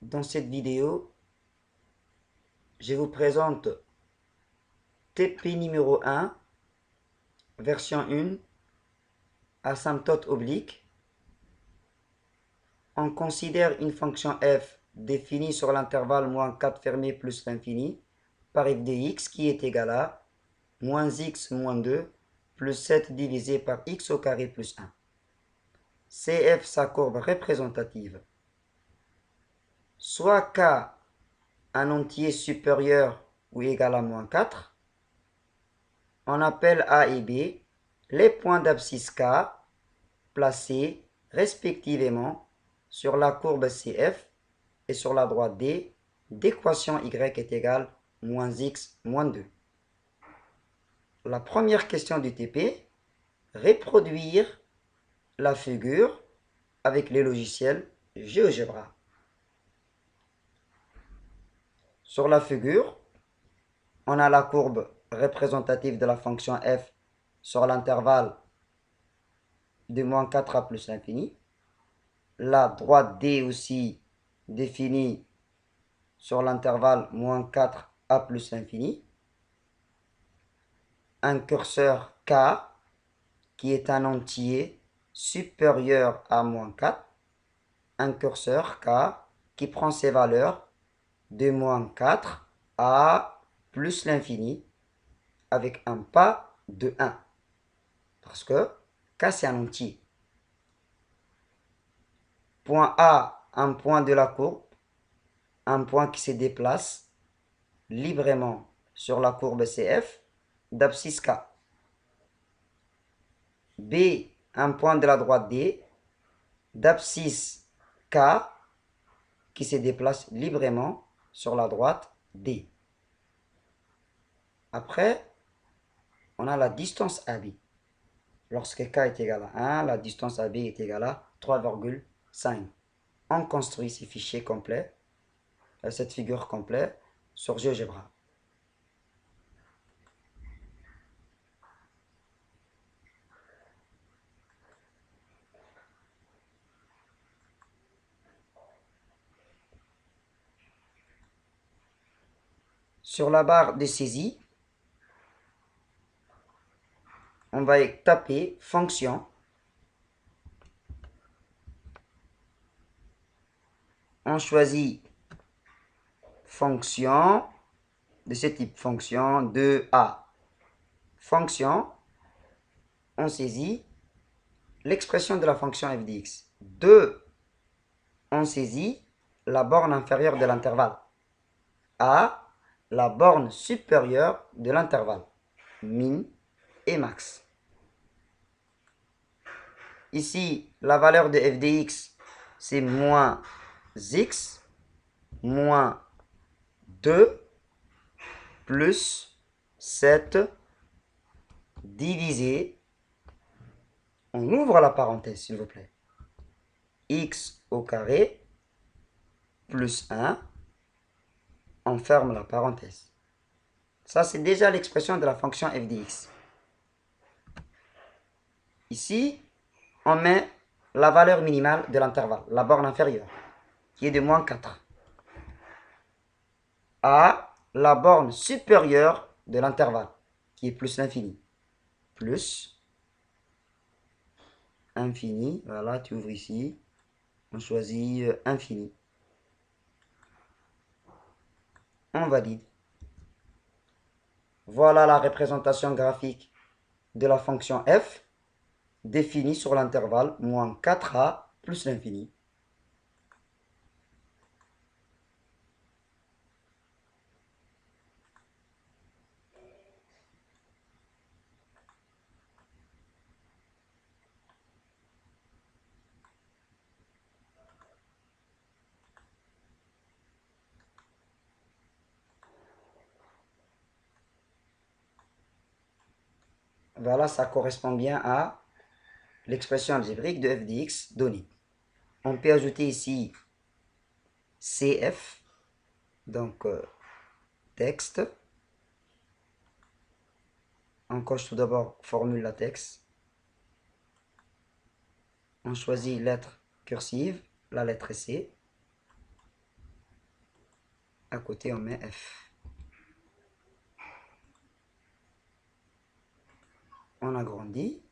Dans cette vidéo, je vous présente TP numéro 1, version 1, asymptote oblique. On considère une fonction f définie sur l'intervalle moins 4 fermé plus l'infini par f de x qui est égal à moins x moins 2 plus 7 divisé par x au carré plus 1. CF sa courbe représentative. Soit k un entier supérieur ou égal à moins 4, on appelle A et B les points d'abscisse K placés respectivement sur la courbe CF et sur la droite D d'équation Y est égale moins x moins 2. La première question du TP, reproduire la figure avec les logiciels GeoGebra. Sur la figure, on a la courbe représentative de la fonction f sur l'intervalle de moins 4 à plus l'infini. La droite D aussi définie sur l'intervalle moins 4 à plus l'infini. Un curseur K qui est un entier supérieur à moins 4. Un curseur K qui prend ses valeurs de moins 4 à plus l'infini avec un pas de 1. Parce que K c'est un entier. Point A, un point de la courbe, un point qui se déplace librement sur la courbe CF d'abscisse K. B, un point de la droite D d'abscisse K qui se déplace librement sur la droite D. Après, on a la distance AB. Lorsque K est égal à 1, la distance AB est égale à 3,5. On construit ces fichiers complets, cette figure complète sur GeoGebra. Sur la barre de saisie, on va taper fonction. On choisit fonction de ce type, fonction 2a. Fonction, on saisit l'expression de la fonction f de x. 2, on saisit la borne inférieure de l'intervalle. A, la borne supérieure de l'intervalle. Min et max. Ici, la valeur de f de x, c'est moins x, moins 2, plus 7, divisé, on ouvre la parenthèse s'il vous plaît, x au carré, plus 1, on ferme la parenthèse. Ça, c'est déjà l'expression de la fonction f de x. Ici, on met la valeur minimale de l'intervalle, la borne inférieure, qui est de moins 4, à la borne supérieure de l'intervalle, qui est plus l'infini. Plus infini, voilà, tu ouvres ici, on choisit infini. On valide. Voilà la représentation graphique de la fonction f définie sur l'intervalle moins 4a plus l'infini. Voilà, ça correspond bien à l'expression algébrique de f de x donnée. On peut ajouter ici CF, donc texte. On coche tout d'abord formule latex. On choisit lettre cursive, la lettre C. À côté, on met F. On agrandit.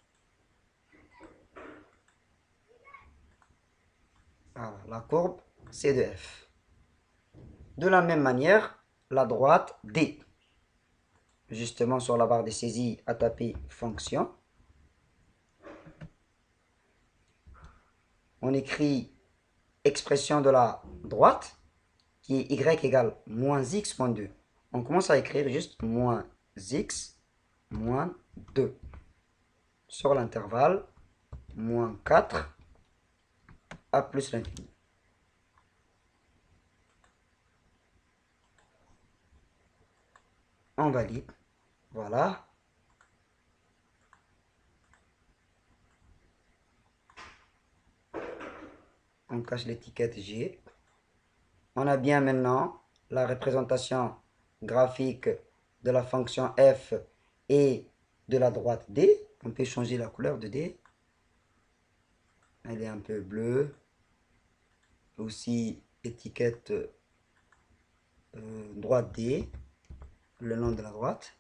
Voilà, la courbe C de F. De la même manière, la droite D. Justement, sur la barre de saisie, à taper fonction. On écrit expression de la droite qui est y égale moins x moins 2. On commence à écrire juste moins x moins 2 sur l'intervalle moins 4 à plus l'infini. On valide. Voilà. On cache l'étiquette G. On a bien maintenant la représentation graphique de la fonction f et de la droite D. On peut changer la couleur de D. Elle est un peu bleue. Aussi étiquette droite D, le long de la droite.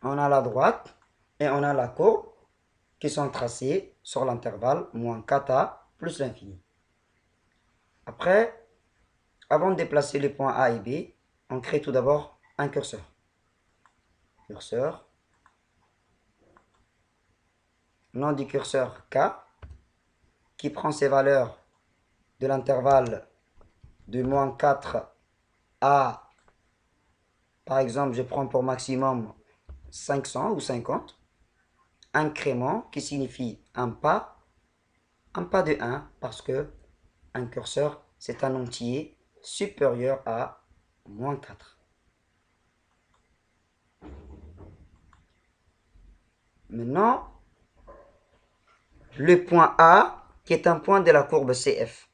On a la droite et on a la courbe qui sont tracées sur l'intervalle moins 4a plus l'infini. Après, avant de déplacer les points A et B, on crée tout d'abord un curseur. Curseur. Nom du curseur K, qui prend ses valeurs de l'intervalle de moins 4 à, par exemple, je prends pour maximum 500 ou 50. Incrément qui signifie un pas de 1 parce que un curseur c'est un entier supérieur à moins 4. Maintenant, le point A qui est un point de la courbe CF.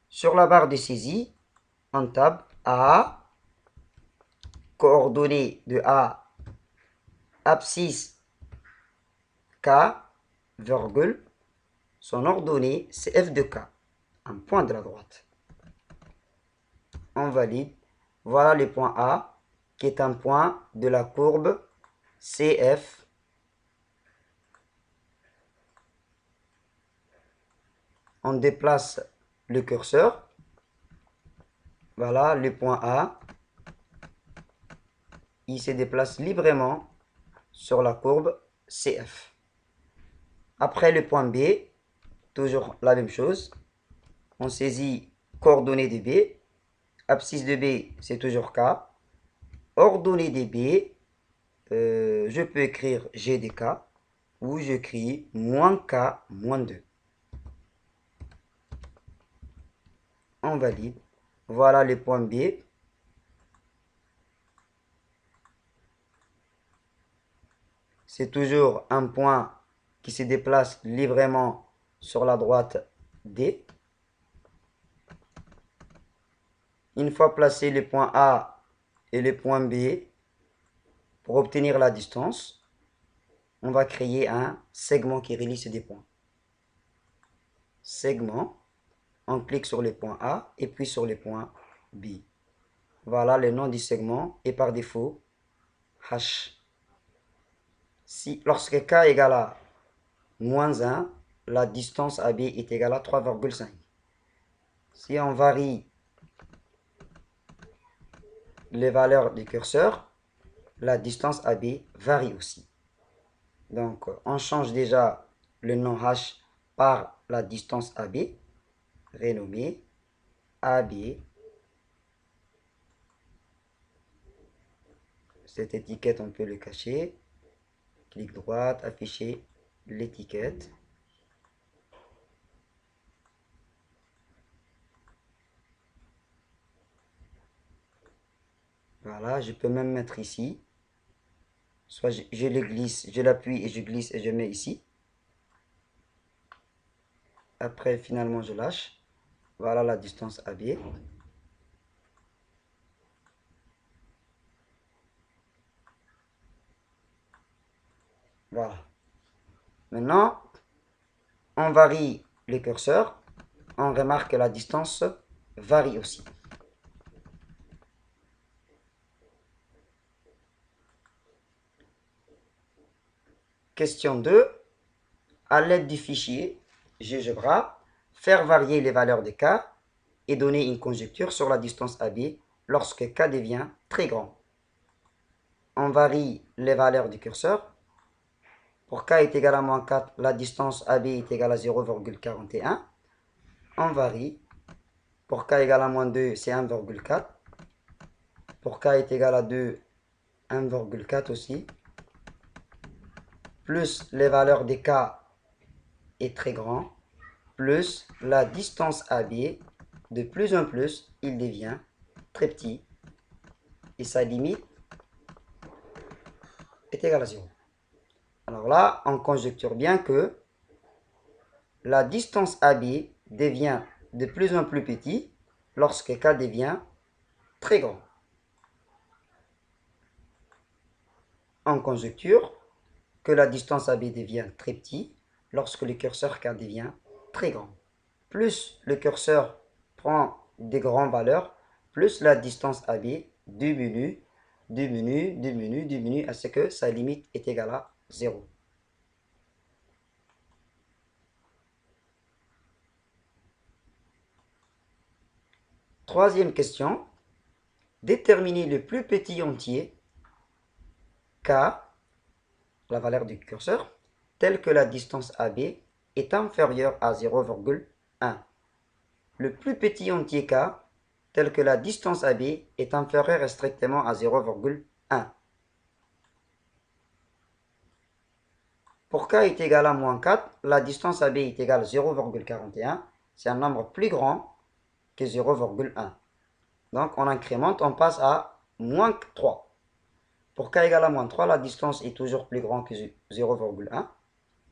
Sur la barre de saisie, on tape A, coordonnées de A, abscisse K, virgule, son ordonnée c'est F de K, un point de la droite. On valide. Voilà le point A qui est un point de la courbe CF. On déplace le curseur. Voilà le point A. Il se déplace librement sur la courbe CF. Après le point B, toujours la même chose. On saisit coordonnées de B. Abscisse de B, c'est toujours K. Ordonnée de B, je peux écrire G de K ou j'écris moins K moins 2. On valide. Voilà le point B. C'est toujours un point qui se déplace librement sur la droite D. Une fois placé le point A et le point B, pour obtenir la distance, on va créer un segment qui relie ces deux points. Segment, on clique sur le point A et puis sur le point B. Voilà le nom du segment et par défaut, H. Si, lorsque K égale à moins 1, la distance AB est égale à 3,5. Si on varie les valeurs du curseur, la distance AB varie aussi. Donc, on change déjà le nom H par la distance AB, renommée AB. Cette étiquette, on peut le cacher. Clic droit, afficher l'étiquette. Voilà, je peux même mettre ici. Soit je le glisse, je l'appuie et je glisse et je mets ici. Après, finalement, je lâche. Voilà la distance AB. Voilà. Maintenant, on varie les curseurs. On remarque que la distance varie aussi. Question 2. À l'aide du fichier GeoGebra, faire varier les valeurs de k et donner une conjecture sur la distance AB lorsque k devient très grand. On varie les valeurs du curseur. Pour k est égal à moins 4, la distance AB est égale à 0,41. On varie. Pour k égale à moins 2, c'est 1,4. Pour k est égal à 2, 1,4 aussi. Plus les valeurs de k est très grand. Plus la distance AB, de plus en plus, il devient très petit. Et sa limite est égale à 0. Alors là, on conjecture bien que la distance AB devient de plus en plus petit lorsque k devient très grand. On conjecture que la distance AB devient très petit lorsque le curseur k devient très grand. Plus le curseur prend des grandes valeurs, plus la distance AB diminue, à ce que sa limite est égale à 0. Troisième question. Déterminer le plus petit entier, k, la valeur du curseur, tel que la distance AB est inférieure à 0,1. Le plus petit entier k, tel que la distance AB est inférieure strictement à 0,1. Pour k est égal à moins 4, la distance AB est égale à 0,41. C'est un nombre plus grand que 0,1. Donc on incrémente, on passe à moins 3. Pour k égale à moins 3, la distance est toujours plus grande que 0,1.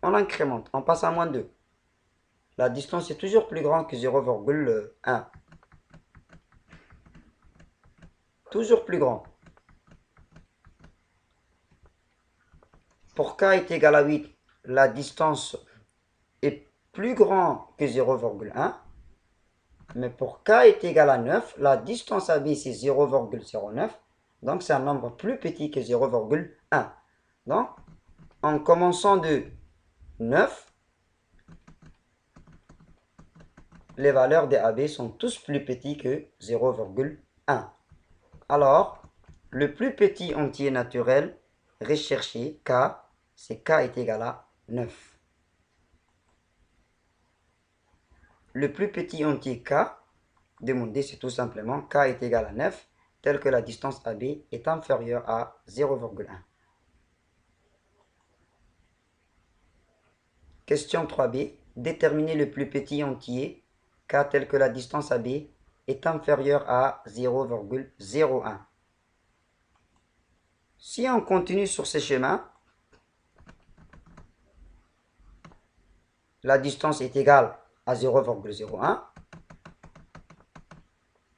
On incrémente, on passe à moins 2. La distance est toujours plus grande que 0,1. Toujours plus grand. Pour k est égal à 8, la distance est plus grande que 0,1. Mais pour k est égal à 9, la distance AB c'est 0,09. Donc c'est un nombre plus petit que 0,1. Donc en commençant de 9, les valeurs des AB sont tous plus petits que 0,1. Alors, le plus petit entier naturel recherché, k, c'est k est égal à 9. Le plus petit entier k demandé, c'est tout simplement k est égal à 9, tel que la distance AB est inférieure à 0,1. Question 3b. Déterminer le plus petit entier k tel que la distance AB est inférieure à 0,01. Si on continue sur ce schéma, la distance est égale à 0,01.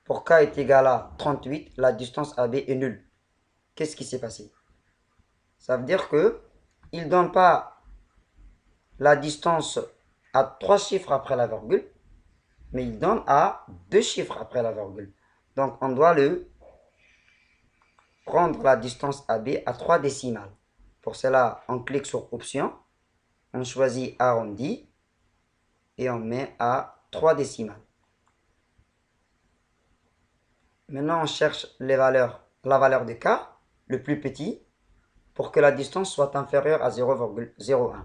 Pour k est égal à 38, la distance AB est nulle. Qu'est-ce qui s'est passé? Ça veut dire que il ne donne pas la distance à 3 chiffres après la virgule, mais il donne à 2 chiffres après la virgule. Donc on doit prendre la distance AB à 3 décimales. Pour cela, on clique sur Option, on choisit Arrondi et on met à 3 décimales. Maintenant, on cherche la valeur de k, le plus petit, pour que la distance soit inférieure à 0,01.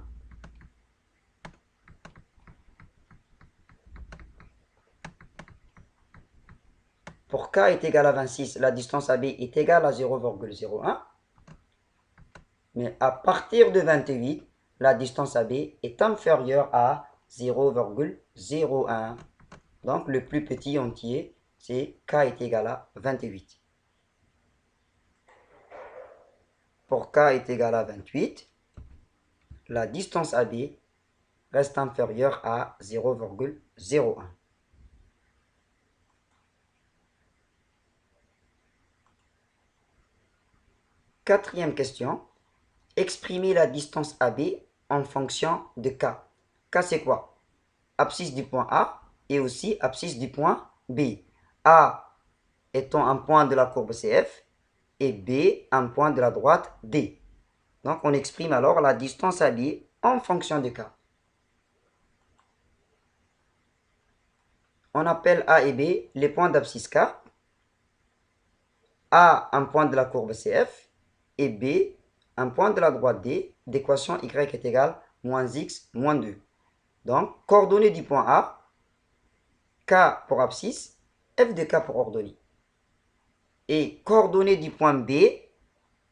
Pour k est égal à 26, la distance AB est égale à 0,01. Mais à partir de 28, la distance AB est inférieure à 0,01. Donc le plus petit entier, c'est k est égal à 28. Pour k est égal à 28, la distance AB reste inférieure à 0,01. Quatrième question. exprimer la distance AB en fonction de K. K, c'est quoi? Abscisse du point A et aussi abscisse du point B. A étant un point de la courbe CF et B un point de la droite D. Donc, on exprime alors la distance AB en fonction de K. On appelle A et B les points d'abscisse K. A, un point de la courbe CF, et B, un point de la droite D, d'équation Y est égale moins X moins 2. Donc, coordonnées du point A, K pour abscisse, F de K pour ordonnée. Et coordonnées du point B,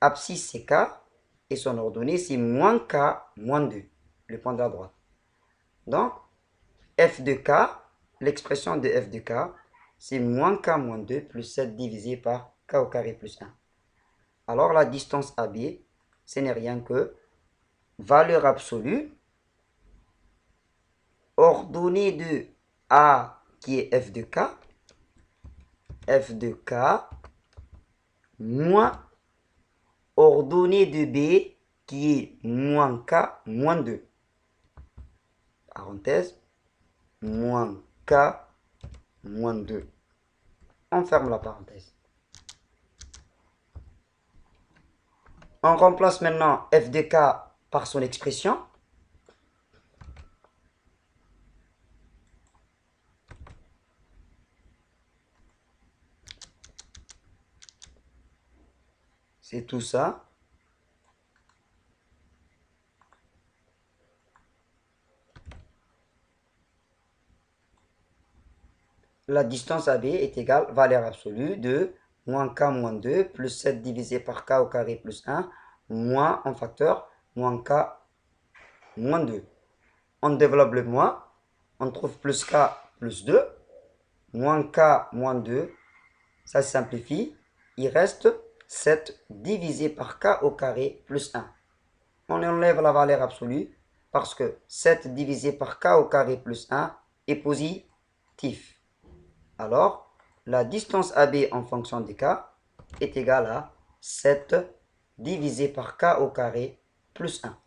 abscisse c'est K, et son ordonnée c'est moins K moins 2, le point de la droite. Donc, F de K, l'expression de F de K, c'est moins K moins 2 plus 7 divisé par K au carré plus 1. Alors la distance AB, ce n'est rien que valeur absolue, ordonnée de A qui est F de K, moins ordonnée de B qui est moins K moins 2. Parenthèse, moins K moins 2. On ferme la parenthèse. On remplace maintenant F de K par son expression. C'est tout ça. La distance AB est égale valeur absolue de moins K moins 2 plus 7 divisé par K au carré plus 1 moins en facteur moins K moins 2. On développe le moins, on trouve plus K plus 2, moins K moins 2, ça se simplifie, il reste 7 divisé par K au carré plus 1. On enlève la valeur absolue parce que 7 divisé par K au carré plus 1 est positif. Alors, la distance AB en fonction de K est égale à 7 divisé par K au carré plus 1.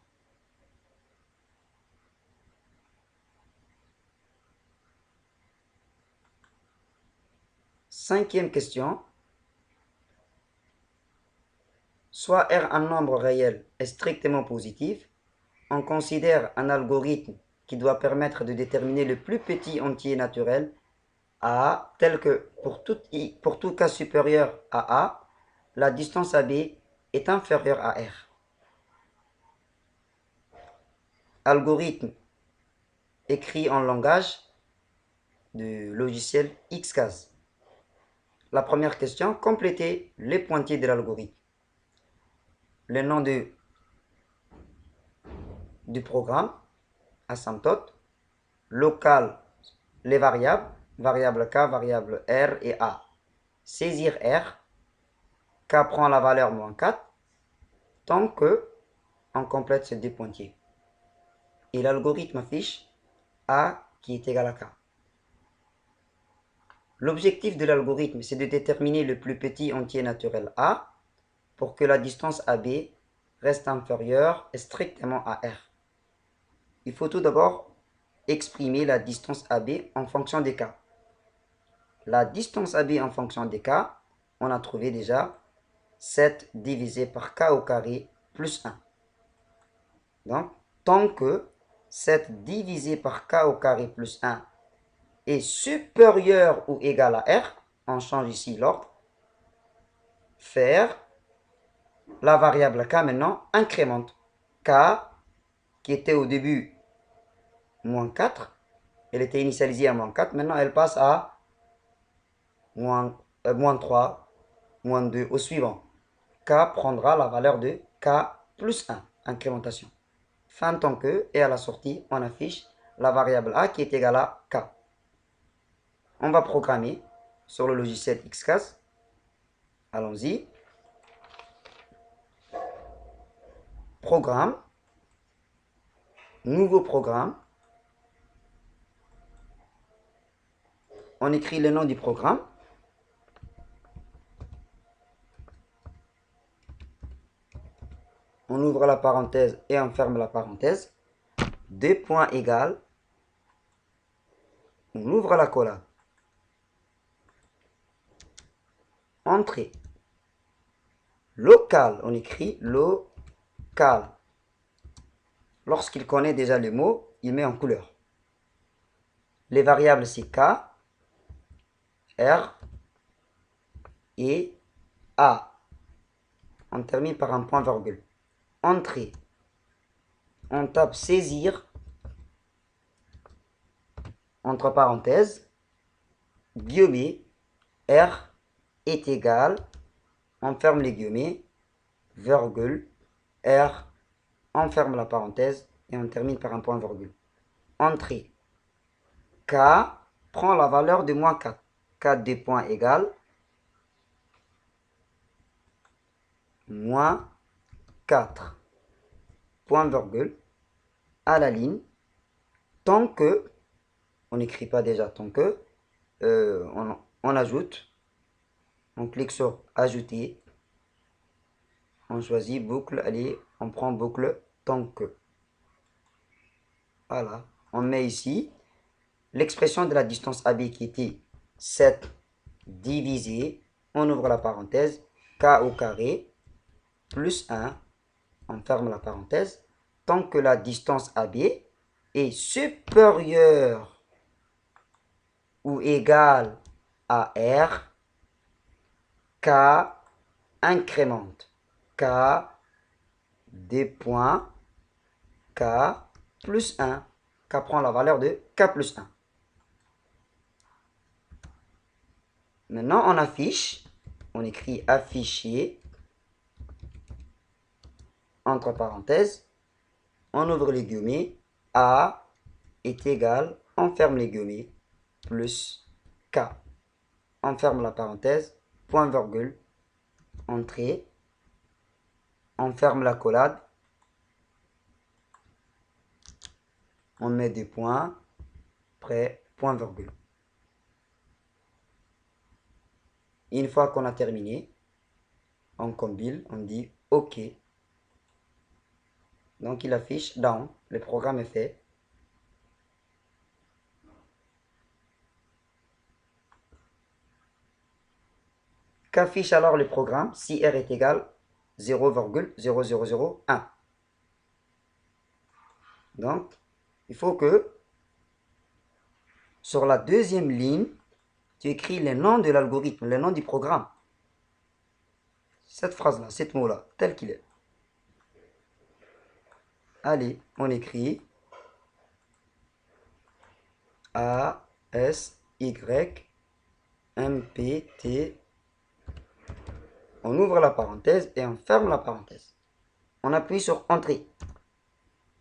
Cinquième question. Soit R un nombre réel est strictement positif, on considère un algorithme qui doit permettre de déterminer le plus petit entier naturel A tel que pour tout cas supérieur à A, la distance AB est inférieure à R. Algorithme écrit en langage du logiciel XCAS. La première question, complétez les pointillés de l'algorithme. Le nom du programme, asymptote, local, les variables, variable K, variable R et A. Saisir R, K prend la valeur moins 4, tant que on complète ces deux pointillés. Et l'algorithme affiche A qui est égal à K. L'objectif de l'algorithme, c'est de déterminer le plus petit entier naturel A pour que la distance AB reste inférieure et strictement à R. Il faut tout d'abord exprimer la distance AB en fonction des K. La distance AB en fonction des K, on a trouvé déjà 7 divisé par K au carré plus 1. Donc, tant que 7 divisé par K au carré plus 1 est supérieur ou égal à R, on change ici l'ordre, faire la variable K maintenant incrémente. K, qui était au début moins 4, elle était initialisée à moins 4, maintenant elle passe à moins 3, moins 2 au suivant. K prendra la valeur de K plus 1, incrémentation. Fin tant que, et à la sortie, on affiche la variable A qui est égale à K. On va programmer sur le logiciel XCAS. Allons-y. Programme. Nouveau programme. On écrit le nom du programme. on ouvre la parenthèse et on ferme la parenthèse. Deux points égales, on ouvre la collade. Entrée. Local, on écrit local. Lorsqu'il connaît déjà les mots, il met en couleur. Les variables, c'est K, R et A. On termine par un point virgule. Entrée. On tape saisir, entre parenthèses, guillemets, R est égal, on ferme les guillemets, virgule, R, on ferme la parenthèse et on termine par un point virgule. Entrée. K prend la valeur de moins 4. 4 des points égale moins 4. Point virgule à la ligne. Tant que, on n'écrit pas déjà tant que, on ajoute. On clique sur ajouter. On choisit boucle, allez, on prend boucle tant que. Voilà, on met ici l'expression de la distance AB qui était 7 divisé, on ouvre la parenthèse, K au carré, plus 1, on ferme la parenthèse, tant que la distance AB est supérieure ou égale à R, K incrémente. K des points, K plus 1. K prend la valeur de K plus 1. Maintenant, on affiche, on écrit afficher, entre parenthèses, on ouvre les guillemets, A est égal, on ferme les guillemets, plus K. On ferme la parenthèse, point virgule, entrée, on ferme la collade, on met des points, près, point virgule. Une fois qu'on a terminé, on compile, on dit OK. Donc il affiche down, le programme est fait. Qu'affiche alors le programme si R est égal 0,0001. Donc, il faut que sur la deuxième ligne, tu écris le nom de l'algorithme, le nom du programme. Cette phrase-là, cet mot-là, tel qu'il est. Allez, on écrit A, S, Y, M, P, T. On ouvre la parenthèse et on ferme la parenthèse. On appuie sur Entrée.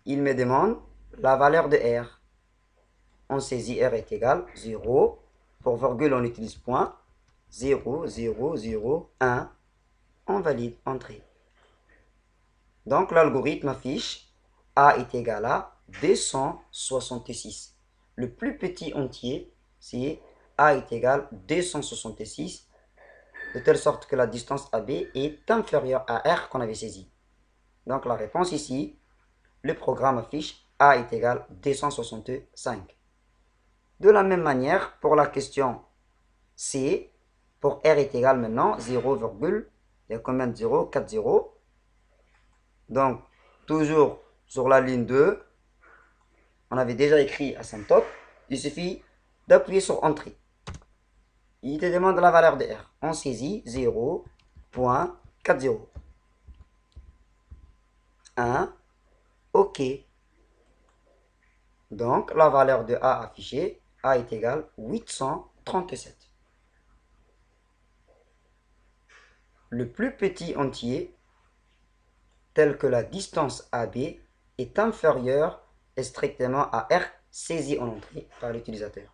Il me demande la valeur de R. On saisit R est égal 0. Pour virgule, on utilise point. 0, 0, 0, 1. On valide Entrée. Donc l'algorithme affiche A est égal à 266. Le plus petit entier, c'est A est égal à 266, de telle sorte que la distance AB est inférieure à R qu'on avait saisi. Donc la réponse ici, le programme affiche A est égal à 265. De la même manière, pour la question C, pour R est égal maintenant 0, il y a combien de 0? 4 0. Donc, toujours sur la ligne 2, on avait déjà écrit asymptote. Il suffit d'appuyer sur Entrée. Il te demande la valeur de R. On saisit 0.40. 1. OK. Donc, la valeur de A affichée, A est égal à 837. Le plus petit entier, tel que la distance AB, est inférieur et strictement à R saisi en entrée par l'utilisateur.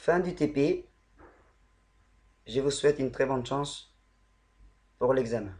fin du TP. Je vous souhaite une très bonne chance pour l'examen.